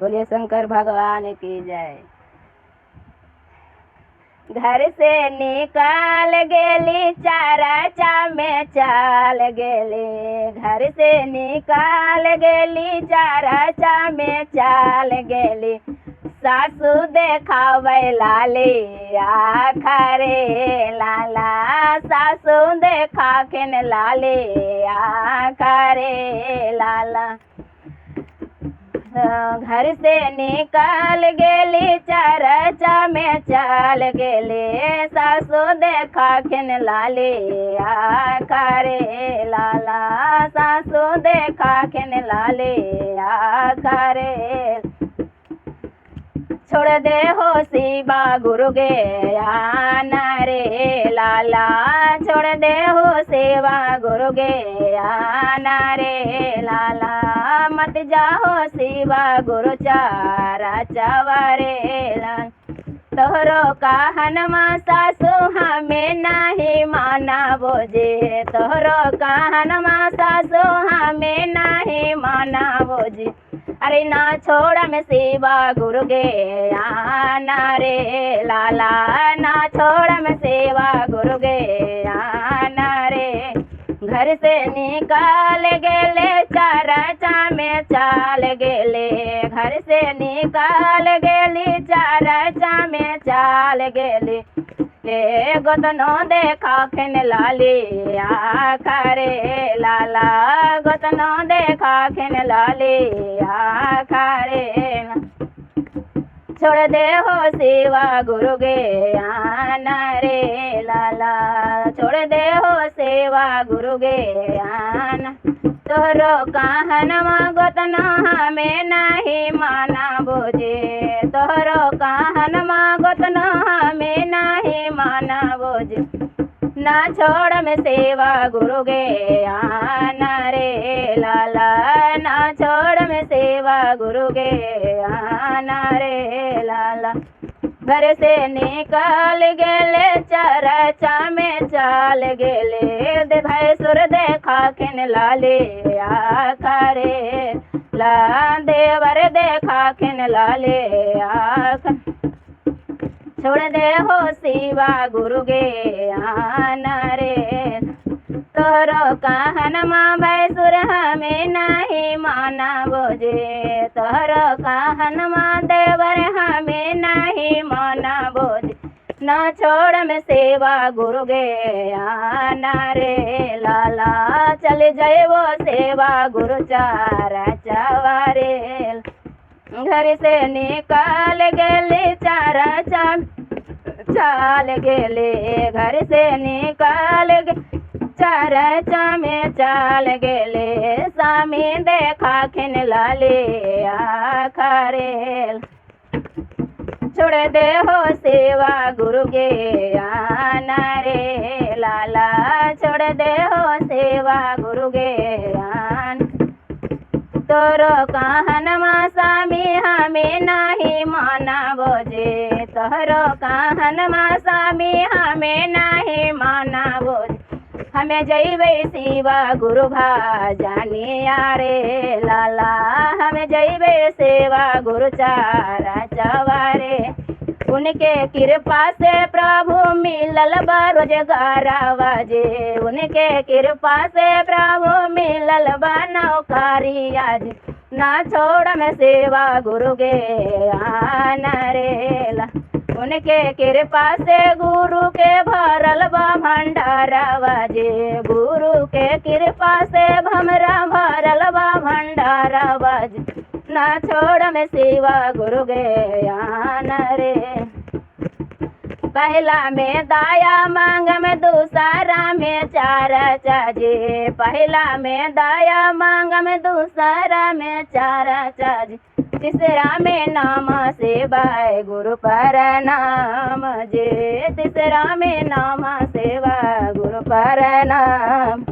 बोलिए शंकर भगवान की जय। घर से निकाल गेली चाराचा में चाल गेली, घर से निकाल गेली चाराचा में चाल गेली। सासू देखावे लाली आखा रे लाला, सासू देखा खिन लाली आखा रे लाला। घर से निकाल गेली चाराचा में चाल गेली, सासू देखा खिन लाली आखा रे लाला, सासू देखा खिन लाली आखा रे। छोड़ दे हो शिवा गुरु ज्ञान रे लाला, छोड़ दे हो सेवा गुरु ज्ञान रे लाला। मत जाओ शिवा गुरु चारा चवारे लाल, तोहरो कहनमा सासु हमें नहीं माना बोझे, तोहरो कहनमा सासु हमें नहीं माना बोझे। अरे ना छोड़ में शिवा गुरु ज्ञान रे लाला, ना छोड़ में शिवा गुरु ज्ञान रे। घर से निकाल गेले चाराचा में चाल गेले, घर से निकाल गेली चाराचा में चाल गेली। ए गोतनो देखा खिन लाली आखा रे लाला, गोतनो देखा खिन लाली आखा रे। छोड़ दे हो शिवा गुरु ज्ञान रे लाला, छोड़ दे हो सेवा गुरु ज्ञान। तोहरो कहनमा गोतना हमें नहीं माना बोझे, तोहरो कहनमा गोतना हमें नहीं माना बोझे। ना छोड़ में सेवा गुरु ज्ञान रे लाला, ना छोड़ में सेवा गुरु ज्ञान रे लाला। घर से निकाल गेले चाराचा में चाल गेले, दे भाई सुर देखा खिन लाले आखा रे ला, देवर देखा खिन लाले आखा। छोड़ दे हो शिवा गुरु ज्ञान रे, तोहरो कहनमा भैसुर हमें नहीं माना बोझे, तोहरो कहनमा देवर हमें नहीं माना बोझे। ना छोड़ में सेवा गुरु ज्ञान रे लाला, चल जाए वो सेवा गुरु चारा चवारे। घर से निकाल गेले चाराचा चाल गेले, घर से निकाल चाराचा में चाल गेले। सामी देखा खिन लाले आखा रे। छोड़ दे हो सेवा गुरु ज्ञान रे लाला, छोड़ दे हो सेवा गुरु ज्ञान। तोरो कहनमा स्वामी हमें नहीं माना बोझे, तोहरो कहनमा स्वामी हमें नहीं माना बोझे। हमें जैवे शिवा गुरु भाजानी रे लाला, हमें जैवे सेवा गुरु चारा चवारे। उनके कृपा से प्रभु मिलल रोजगार वाजे, उनके कृपा से प्रभु मिलल नौकरी आज। ना छोड़ में सेवा गुरु ज्ञान रे ला, उनके कृपा से गुरु के भरल बा भंडारा वाजे, गुरु के कृपा से भमरा भरल बा भंडारा वाजे। ना छोड़ में सेवा गुरु ज्ञान रे। पहला में दाया मांग में दूसरा में चारा चाजे, पहला में दाया मांग में दूसरा में चारा चाजे। तीसरा में नाम सेवाए गुरु पर नाम जे, तीसरा में नाम सेवा गुरु पर नाम।